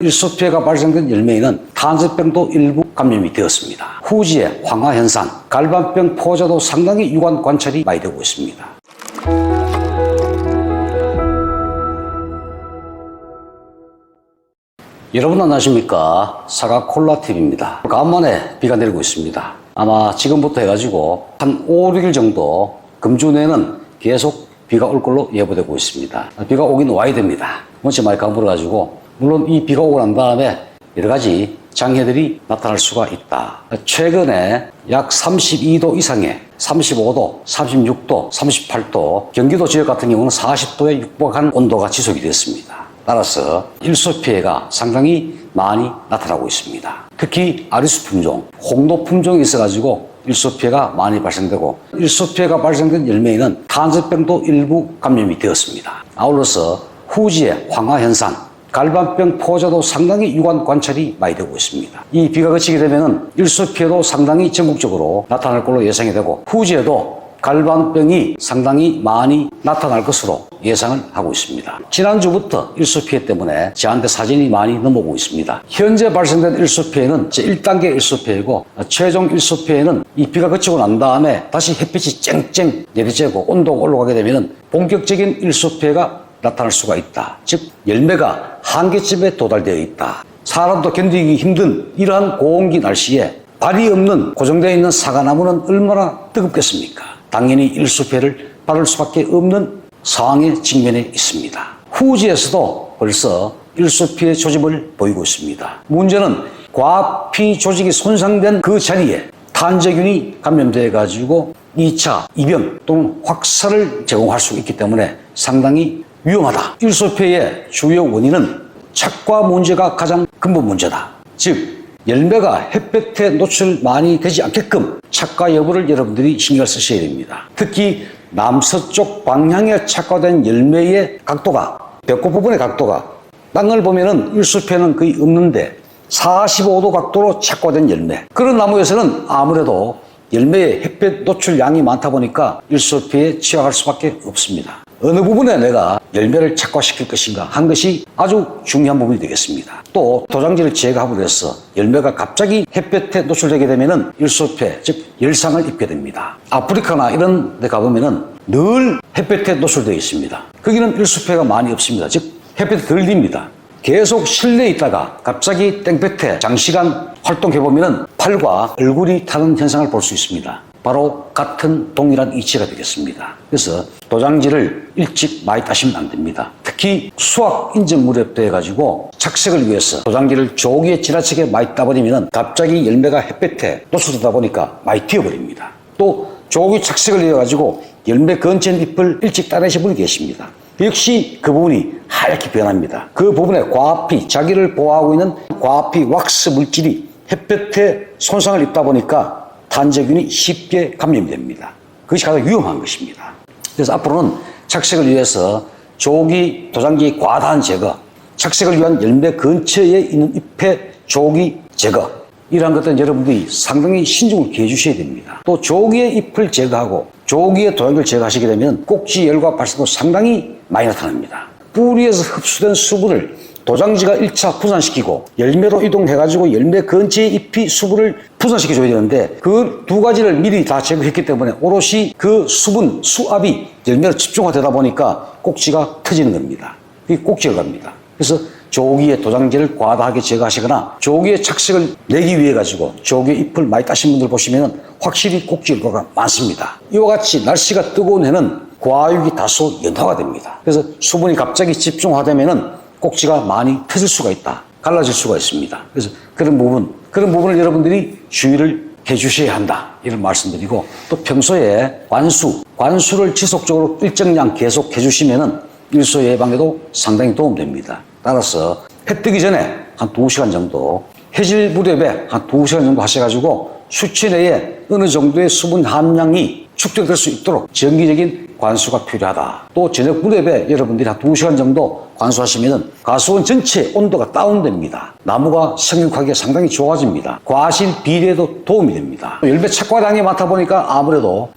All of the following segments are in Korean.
일소피해가 발생된 열매에는 탄저병도 일부 감염이 되었습니다. 후지의 황화현상, 갈반병 포자도 상당히 유관 관찰이 많이 되고 있습니다. 여러분 안녕하십니까? 사과콜라TV입니다. 간만에 비가 내리고 있습니다. 아마 지금부터 해가지고 한 5, 6일 정도 금주 내는 계속 비가 올 걸로 예보되고 있습니다. 비가 오긴 와야 됩니다. 원체 많이 강물어가지고 물론 이 비가 오고 난 다음에 여러 가지 장애들이 나타날 수가 있다. 최근에 약 32도 이상의 35도, 36도, 38도, 경기도 지역 같은 경우는 40도에 육박한 온도가 지속이 됐습니다. 따라서 일소 피해가 상당히 많이 나타나고 있습니다. 특히 아리수 품종, 홍도 품종이 있어가지고 일소 피해가 많이 발생되고, 일소 피해가 발생된 열매에는 탄저병도 일부 감염이 되었습니다. 아울러서 후지의 황화현상, 갈반병 포자도 상당히 유관 관찰이 많이 되고 있습니다. 이 비가 그치게 되면은 일소 피해도 상당히 전국적으로 나타날 걸로 예상이 되고, 후지에도 갈반병이 상당히 많이 나타날 것으로 예상을 하고 있습니다. 지난주부터 일소 피해 때문에 저한테 사진이 많이 넘어오고 있습니다. 현재 발생된 일소 피해는 제1단계 일소 피해고, 최종 일소 피해는 이 비가 그치고 난 다음에 다시 햇빛이 쨍쨍 내리쬐고 온도가 올라가게 되면 본격적인 일소 피해가 나타날 수가 있다. 즉 열매가 한계점에 도달되어 있다. 사람도 견디기 힘든 이러한 고온기 날씨에 발이 없는 고정되어 있는 사과나무는 얼마나 뜨겁겠습니까? 당연히 일소 피해를 받을 수밖에 없는 상황에 직면해 있습니다. 후지에서도 벌써 일소 피해 조짐을 보이고 있습니다. 문제는 과피 조직이 손상된 그 자리에 탄저균이 감염되어 가지고 2차 입영 또는 확산을 제공할 수 있기 때문에 상당히 위험하다. 일소 피해의 주요 원인은 착과 문제가 가장 근본 문제다. 즉 열매가 햇볕에 노출 많이 되지 않게끔 착과 여부를 여러분들이 신경을 쓰셔야 됩니다. 특히 남서쪽 방향에 착과된 열매의 각도가, 벽고 부분의 각도가 땅을 보면은 일소 피해는 거의 없는데 45도 각도로 착과된 열매, 그런 나무에서는 아무래도 열매의 햇볕 노출량이 많다 보니까 일소 피해에 취약할 수밖에 없습니다. 어느 부분에 내가 열매를 착과시킬 것인가 한 것이 아주 중요한 부분이 되겠습니다. 또 도장지를 제거하고 해서 열매가 갑자기 햇볕에 노출되게 되면은 일소 피해, 즉 열상을 입게 됩니다. 아프리카나 이런 데 가보면은 늘 햇볕에 노출되어 있습니다. 거기는 일소 피해가 많이 없습니다. 즉 햇볕에 덜 딥니다. 계속 실내에 있다가 갑자기 땡볕에 장시간 활동해보면은 팔과 얼굴이 타는 현상을 볼 수 있습니다. 바로 같은 동일한 이치가 되겠습니다. 그래서 도장지를 일찍 많이 따시면 안 됩니다. 특히 수확 인증 무렵도 해가지고 착색을 위해서 도장지를 조기에 지나치게 많이 따버리면 갑자기 열매가 햇볕에 노출되다 보니까 많이 튀어버립니다. 또 조기 착색을 위해가지고 열매 근처 잎을 일찍 따내신 분이 계십니다. 역시 그 부분이 하얗게 변합니다. 그 부분에 과피, 자기를 보호하고 있는 과피 왁스 물질이 햇볕에 손상을 입다 보니까 탄저균이 쉽게 감염이 됩니다. 그것이 가장 위험한 것입니다. 그래서 앞으로는 착색을 위해서 조기 도장지의 과다한 제거, 착색을 위한 열매 근처에 있는 잎의 조기 제거, 이러한 것들은 여러분들이 상당히 신중을 기해 주셔야 됩니다. 또 조기의 잎을 제거하고 조기의 도장지를 제거하시게 되면 꼭지 열과 발생도 상당히 많이 나타납니다. 뿌리에서 흡수된 수분을 도장지가 1차 분산시키고 열매로 이동해가지고 열매 근처의 잎이 수분을 분산시켜줘야 되는데 그 두 가지를 미리 다 제거했기 때문에 오롯이 그 수분, 수압이 열매로 집중화되다 보니까 꼭지가 터지는 겁니다. 그게 꼭지열갑니다. 그래서 조기에 도장지를 과다하게 제거하시거나 조기에 착색을 내기 위해 가지고 조기에 잎을 많이 따신 분들 보시면 확실히 꼭지열과가 많습니다. 이와 같이 날씨가 뜨거운 해는 과육이 다소 연화가 됩니다. 그래서 수분이 갑자기 집중화되면은 꼭지가 많이 터질 수가 있다. 갈라질 수가 있습니다. 그래서 그런 부분을 여러분들이 주의를 해 주셔야 한다. 이런 말씀드리고, 또 평소에 관수를 지속적으로 일정량 계속 해 주시면은 일소 예방에도 상당히 도움됩니다. 따라서 해 뜨기 전에 한 2시간 정도, 해질 무렵에 한 2시간 정도 하셔가지고 수치 내에 어느 정도의 수분 함량이 축적될 수 있도록 정기적인 관수가 필요하다. 또 저녁 무렵에 여러분들이 한 2시간 정도 관수하시면은 가수원 전체 온도가 다운됩니다. 나무가 생육하기가 상당히 좋아집니다. 과실 비례도 도움이 됩니다. 열매 착과량이 많다 보니까 아무래도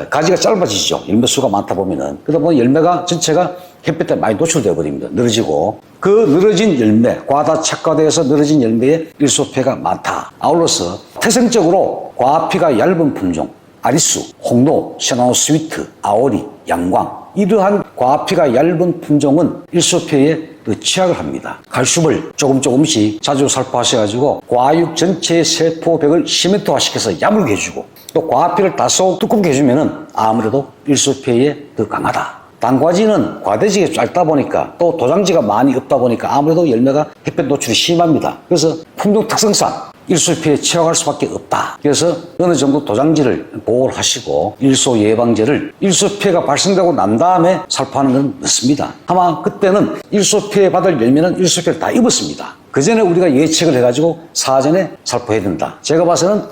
가지가 짧아지죠. 열매 수가 많다 보면은. 그러다 보니 열매가 전체가 햇볕에 많이 노출되어 버립니다. 늘어지고 그 늘어진 열매, 과다 착과되어서 늘어진 열매에 일소폐가 많다. 아울러서 태생적으로 과피가 얇은 품종, 아리수, 홍로, 시나노 스위트, 아오리, 양광 이러한 과피가 얇은 품종은 일소폐에 취약을 합니다. 칼슘을 조금씩 자주 살포하셔가지고 과육 전체의 세포벽을 시멘트화시켜서 야물게 해주고 또 과피를 다소 두껍게 해주면은 아무래도 일소폐에 더 강하다. 단과지는 과대지가 짧다 보니까 또 도장지가 많이 없다 보니까 아무래도 열매가 햇볕 노출이 심합니다. 그래서 품종 특성상 일소폐에 취약할 수밖에 없다. 그래서 어느 정도 도장지를 보호를 하시고 일소 예방제를 일소폐가 발생되고 난 다음에 살포하는 건 늦습니다. 아마 그때는 일소폐 받을 열매는 일소폐를 다 입었습니다. 그 전에 우리가 예측을 해가지고 사전에 살포해야 된다. 제가 봐서는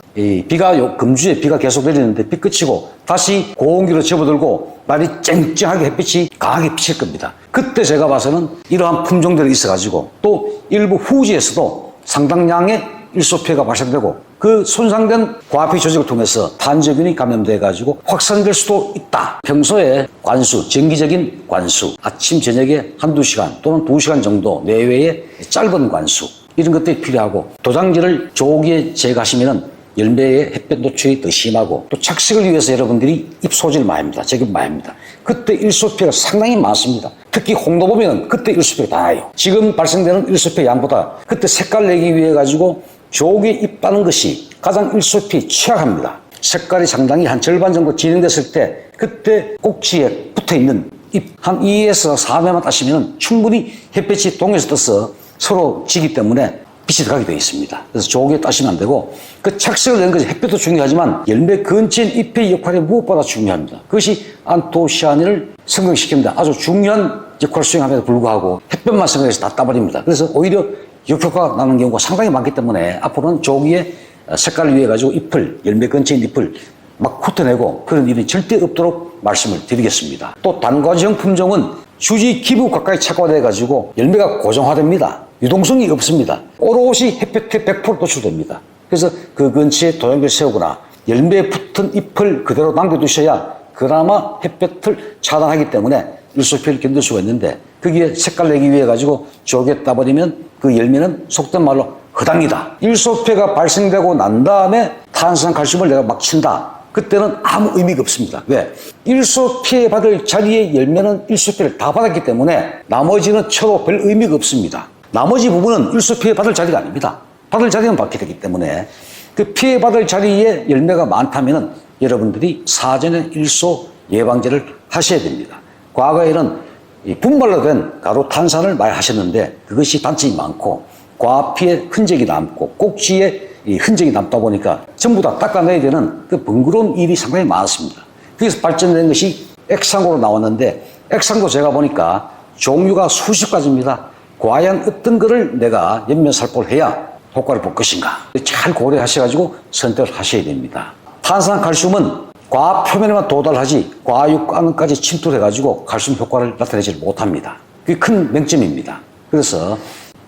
금주에 비가 계속 내리는데 비 그치고 다시 고온기로 접어들고 날이 쨍쨍하게 햇빛이 강하게 비칠 겁니다. 그때 제가 봐서는 이러한 품종들이 있어가지고 또 일부 후지에서도 상당량의 일소폐가 발생되고 그 손상된 과피 조직을 통해서 탄저균이 감염돼가지고 확산될 수도 있다. 평소에 관수, 정기적인 관수, 아침 저녁에 한두 시간 또는 2시간 정도 내외의 짧은 관수 이런 것들이 필요하고 도장지를 조기에 제거하시면은 열매의 햇볕 노출이 더 심하고 또 착식을 위해서 여러분들이 잎 소지를 많이 합니다. 제거 많이 합니다. 그때 일소폐가 상당히 많습니다. 특히 홍도 보면 그때 일소폐가 다 나요. 지금 발생되는 일소폐 양보다 그때 색깔 내기 위해 가지고 조기에 잎 바는 것이 가장 일소폐에 취약합니다. 색깔이 상당히 한 절반 정도 진행됐을 때 그때 꼭지에 붙어있는 잎 한 2에서 4매만 따시면 충분히 햇볕이 동에서 떠서 서로 지기 때문에 빛이 들어가게 되어 있습니다. 그래서 조기에 따시면 안 되고 그 착색을 낸 것이 햇볕도 중요하지만 열매 근처인 잎의 역할이 무엇보다 중요합니다. 그것이 안토시아닌을 성공시킵니다. 아주 중요한 역할을 수행함에도 불구하고 햇볕만 생각해서 다 따버립니다. 그래서 오히려 역효과가 나는 경우가 상당히 많기 때문에 앞으로는 조기에 색깔을 위해 가지고 잎을 열매 근처인 잎을 막 훑어내고 그런 일이 절대 없도록 말씀을 드리겠습니다. 또 단과지형 품종은 주지 기부 가까이 착화돼 가지고 열매가 고정화됩니다. 유동성이 없습니다. 오롯이 햇볕에 100% 노출됩니다. 그래서 그 근처에 도장지를 세우거나 열매에 붙은 잎을 그대로 남겨두셔야 그나마 햇볕을 차단하기 때문에 일소폐를 견딜 수가 있는데 거기에 색깔 내기 위해 가지고 조개 따버리면 그 열매는 속된 말로 허당이다. 일소폐가 발생되고 난 다음에 탄산칼슘을 내가 막 친다. 그때는 아무 의미가 없습니다. 왜? 일소폐 받을 자리에 열매는 일소폐를 다 받았기 때문에 나머지는 쳐도 별 의미가 없습니다. 나머지 부분은 일소피해 받을 자리가 아닙니다. 받을 자리는 받게 되기 때문에 그 피해 받을 자리에 열매가 많다면 여러분들이 사전에 일소 예방제를 하셔야 됩니다. 과거에는 분말로 된 가루 탄산을 많이 하셨는데 그것이 단점이 많고 과피에 흔적이 남고 꼭지에 흔적이 남다 보니까 전부 다 닦아내야 되는 그 번거로운 일이 상당히 많았습니다. 그래서 발전된 것이 액상고로 나왔는데 액상고 제가 보니까 종류가 수십 가지입니다. 과연 어떤 거를 내가 옆면 살포를 해야 효과를 볼 것인가 잘 고려하셔가지고 선택을 하셔야 됩니다. 탄산칼슘은 과 표면에만 도달하지 과육 안까지 침투해가지고 칼슘 효과를 나타내지 못합니다. 그게 큰 맹점입니다. 그래서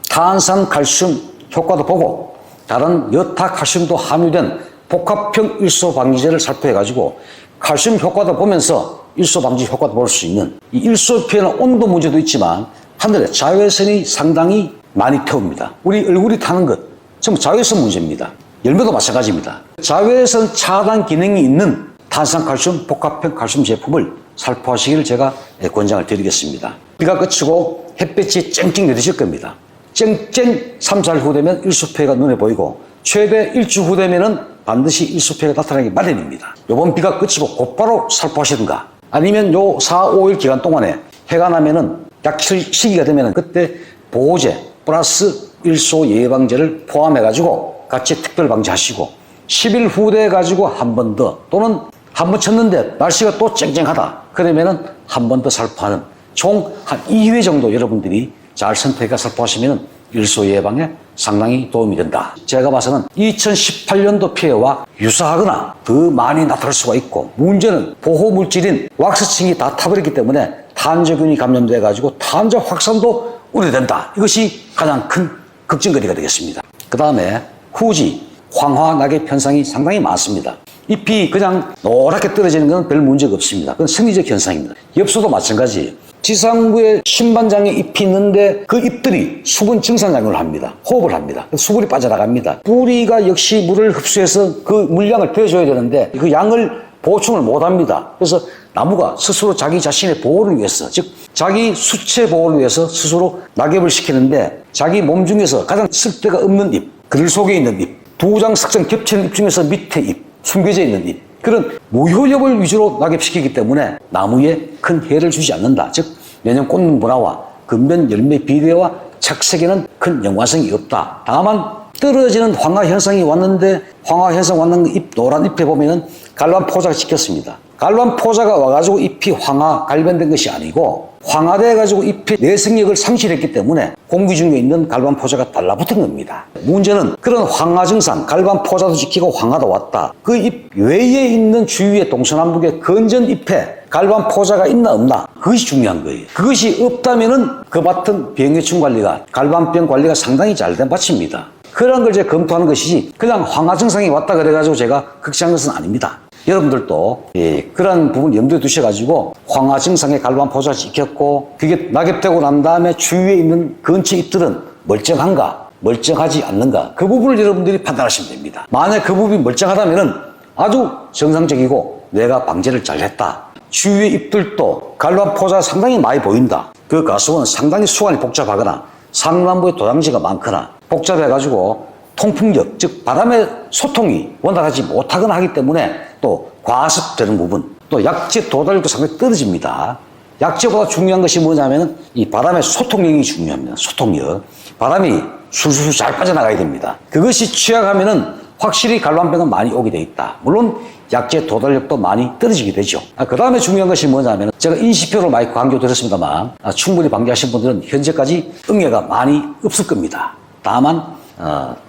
탄산칼슘 효과도 보고 다른 여타 칼슘도 함유된 복합형 일소 방지제를 살포해가지고 칼슘 효과도 보면서 일소 방지 효과도 볼 수 있는 이 일소피해는 온도 문제도 있지만 하늘에 자외선이 상당히 많이 태웁니다. 우리 얼굴이 타는 것 전부 자외선 문제입니다. 열매도 마찬가지입니다. 자외선 차단 기능이 있는 탄산칼슘 복합형 칼슘 제품을 살포하시기를 제가 권장을 드리겠습니다. 비가 그치고 햇볕이 쨍쨍 내리실 겁니다. 쨍쨍 3, 4일 후 되면 일소폐가 눈에 보이고 최대 일주 후 되면은 반드시 일소폐가 나타나기 마련입니다. 이번 비가 그치고 곧바로 살포하시든가 아니면 요 4, 5일 기간 동안에 해가 나면은 약칠 시기가 되면 그때 보호제 플러스 일소 예방제를 포함해가지고 같이 특별 방지하시고 10일 후 돼가지고 한 번 더 또는 한 번 쳤는데 날씨가 또 쨍쨍하다 그러면은 한 번 더 살포하는 총 한 2회 정도 여러분들이 잘 선택해 살포하시면 일소 예방에 상당히 도움이 된다. 제가 봐서는 2018년도 피해와 유사하거나 더 많이 나타날 수가 있고, 문제는 보호물질인 왁스층이 다 타버렸기 때문에 탄저균이 감염돼 가지고 탄저 확산도 우려된다. 이것이 가장 큰 걱정거리가 되겠습니다. 그 다음에 후지, 황화 낙엽 현상이 상당히 많습니다. 잎이 그냥 노랗게 떨어지는 건 별 문제가 없습니다. 그건 생리적 현상입니다. 엽소도 마찬가지예요. 지상부에 신반장에 잎이 있는데 그 잎들이 수분 증산작용을 합니다. 호흡을 합니다. 수분이 빠져나갑니다. 뿌리가 역시 물을 흡수해서 그 물량을 빼줘야 되는데 그 양을 보충을 못합니다. 그래서 나무가 스스로 자기 자신의 보호를 위해서, 즉 자기 수체 보호를 위해서 스스로 낙엽을 시키는데, 자기 몸 중에서 가장 쓸데가 없는 잎, 글 속에 있는 잎, 두 장 석장 겹치는 잎 중에서 밑에 잎, 숨겨져 있는 잎, 그런 무효엽을 위주로 낙엽시키기 때문에 나무에 큰 해를 주지 않는다. 즉 내년 꽃눈 분화와 근면 열매 비대와 착색에는 큰 연관성이 없다. 다만 떨어지는 황화 현상이 왔는데, 황화 현상 왔는 잎, 노란 잎에 보면은 갈반 포자가 찍혔습니다. 갈반 포자가 와가지고 잎이 황화 갈변된 것이 아니고, 황화돼가지고 잎의 내성력을 상실했기 때문에 공기 중에 있는 갈반 포자가 달라붙은 겁니다. 문제는 그런 황화 증상, 갈반 포자도 찍히고 황화도 왔다. 그 잎 외에 있는 주위의 동서남북의 건전 잎에 갈반 포자가 있나 없나, 그것이 중요한 거예요. 그것이 없다면은 그 밭은 병해충 관리가, 갈반병 관리가 상당히 잘 된 밭입니다. 그런 걸 제가 검토하는 것이지, 그냥 황화 증상이 왔다 그래가지고 제가 걱정한 것은 아닙니다. 여러분들도 그런 부분 염두에 두셔가지고 황화 증상에 갈반 포자가 찍혔고, 그게 낙엽되고 난 다음에 주위에 있는 근처 잎들은 멀쩡한가 멀쩡하지 않는가, 그 부분을 여러분들이 판단하시면 됩니다. 만약 그 부분이 멀쩡하다면 아주 정상적이고 내가 방제를 잘했다. 주위의 잎들도 갈반 포자가 상당히 많이 보인다. 그 가수는 상당히 수관이 복잡하거나 산남부에 도장지가 많거나 복잡해가지고 통풍력, 즉 바람의 소통이 원활하지 못하거나 하기 때문에 또 과습되는 부분, 또 약재 도달력도 상당히 떨어집니다. 약재보다 중요한 것이 뭐냐면 이 바람의 소통력이 중요합니다. 소통력. 바람이 술술 잘 빠져나가야 됩니다. 그것이 취약하면은 확실히 갈반병은 많이 오게 돼 있다. 물론 약재 도달력도 많이 떨어지게 되죠. 그 다음에 중요한 것이 뭐냐면, 제가 인시표를 많이 강조드렸습니다만 충분히 방지하신 분들은 현재까지 응애가 많이 없을 겁니다. 다만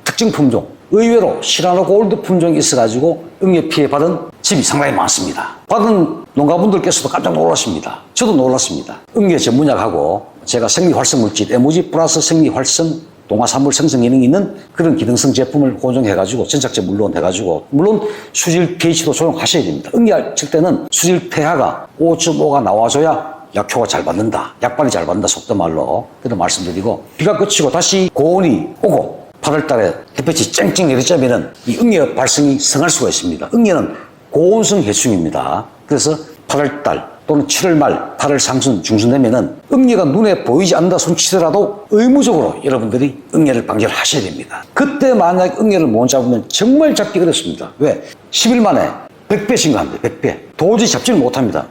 특정 품종, 의외로 시라노 골드 품종이 있어가지고 응애 피해 받은 집이 상당히 많습니다. 받은 농가분들께서도 깜짝 놀랐습니다. 저도 놀랐습니다. 응애 전문약하고 제가 생리활성물질, 에모지 플러스 생리활성 동화산물 생성 기능이 있는 그런 기능성 제품을 혼용해가지고, 전착제 물론 해가지고, 물론 수질 pH도 조정하셔야 됩니다. 응애 칠 때는 수질 pH가 5.5가 나와줘야 약효가 잘 받는다. 약발이 잘 받는다. 속도 말로. 그런 말씀드리고, 비가 그치고 다시 고온이 오고 8월 달에 햇볕이 쨍쨍 내리자면은 이 응애 발생이 성할 수가 있습니다. 응애는 고온성 해충입니다. 그래서 8월 달 또는 7월 말, 8월 상순, 중순 되면은 응애가 눈에 보이지 않는다 손치더라도 의무적으로 여러분들이 응애를 방지를 하셔야 됩니다. 그때 만약 응애를 못 잡으면 정말 잡기 어렵습니다. 왜? 10일 만에 100배 증가합니다. 100배. 도저히 잡지를 못합니다.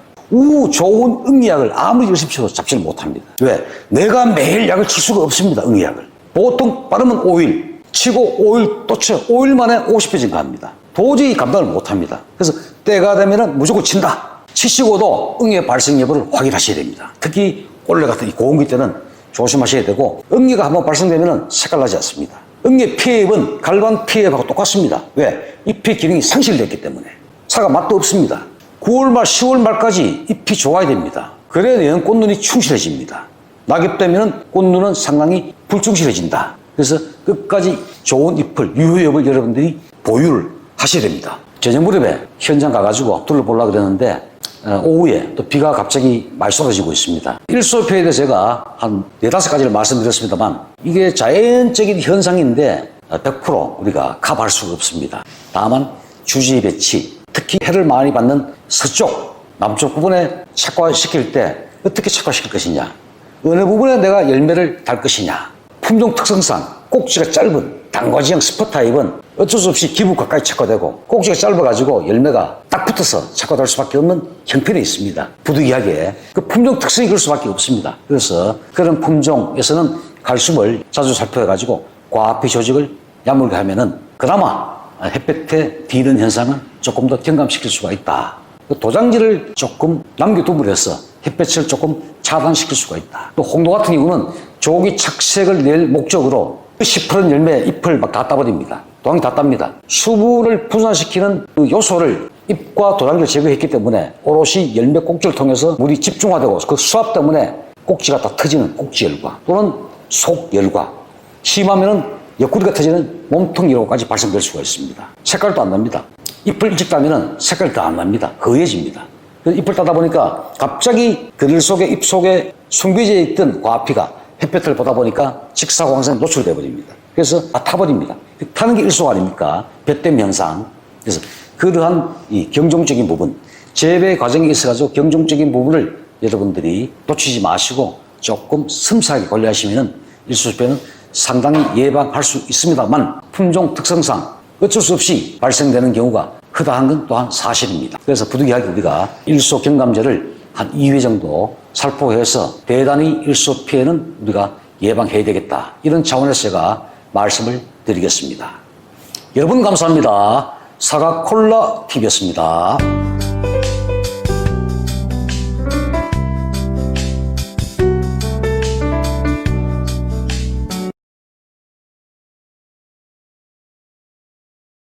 좋은 응애약을 아무리 열심히 쳐도 잡지를 못합니다. 왜? 내가 매일 약을 칠 수가 없습니다. 응애약을. 보통 빠르면 5일, 치고 5일 또 쳐. 5일 만에 50배 증가합니다. 도저히 감당을 못합니다. 그래서 때가 되면 무조건 친다. 치시고도 응애 발생 여부를 확인하셔야 됩니다. 특히 올해 같은 이 고온기 때는 조심하셔야 되고, 응애가 한번 발생되면 색깔 나지 않습니다. 응애 피해입은 갈반 피해하고 똑같습니다. 왜? 잎의 기능이 상실됐기 때문에. 사과 맛도 없습니다. 9월 말, 10월 말까지 잎이 좋아야 됩니다. 그래야 내년 꽃눈이 충실해집니다. 낙엽되면 꽃눈은 상당히 불충실해진다. 그래서 끝까지 좋은 잎을, 유효엽을 여러분들이 보유를 하셔야 됩니다. 저녁 무렵에 현장 가가지고 둘러보려고 그랬는데 오후에 또 비가 갑자기 많이 쏟아지고 있습니다. 일소표에 대해서 제가 한 4-5가지를 말씀드렸습니다만, 이게 자연적인 현상인데 100% 우리가 커버할 수가 없습니다. 다만 주지 배치, 특히 해를 많이 받는 서쪽, 남쪽 부분에 착화시킬 때 어떻게 착화시킬 것이냐, 어느 부분에 내가 열매를 달 것이냐, 품종 특성상 꼭지가 짧은 단과지형 스포 타입은 어쩔 수 없이 기부 가까이 착화되고, 꼭지가 짧아가지고 열매가 딱 붙어서 착화될 수밖에 없는 형편이 있습니다. 부득이하게. 그 품종 특성이 그럴 수밖에 없습니다. 그래서 그런 품종에서는 갈수을 자주 살펴가지고 과피 조직을 야물게 하면은 그나마 햇볕에 비는 현상은 조금 더 경감시킬 수가 있다. 도장지를 조금 남겨두므로써 햇볕을 조금 차단시킬 수가 있다. 또 홍도 같은 경우는 조기 착색을 낼 목적으로 그 시퍼런 열매 잎을 막 다 따버립니다. 도랑이 다 땁니다. 수분을 분산시키는 그 요소를 잎과 도랑이를 제거했기 때문에 오롯이 열매 꼭지를 통해서 물이 집중화되고 그 수압 때문에 꼭지가 다 터지는 꼭지열과 또는 속열과 심하면은 옆구리가 터지는 몸통열과까지 발생될 수가 있습니다. 색깔도 안 납니다. 잎을 일찍 따면은 색깔이 더 안 납니다. 허해집니다. 그래서 잎을 따다 보니까 갑자기 그늘 속에 잎 속에 숨겨져 있던 과피가 햇볕을 보다 보니까 직사광선에 노출돼 버립니다. 그래서 다 타버립니다. 타는 게 일소 아닙니까? 볕댐 현상. 그래서 그러한 이 경종적인 부분, 재배 과정에 있어가지고 경종적인 부분을 여러분들이 놓치지 마시고 조금 섬세하게 관리하시면은 일소수변은 상당히 예방할 수 있습니다만 품종 특성상 어쩔 수 없이 발생되는 경우가 허다한 건 또한 사실입니다. 그래서 부득이하게 우리가 일소 경감제를 한 2회 정도 살포해서 대단히 일소 피해는 우리가 예방해야 되겠다. 이런 차원에서 제가 말씀을 드리겠습니다. 여러분 감사합니다. 사과콜라 TV였습니다.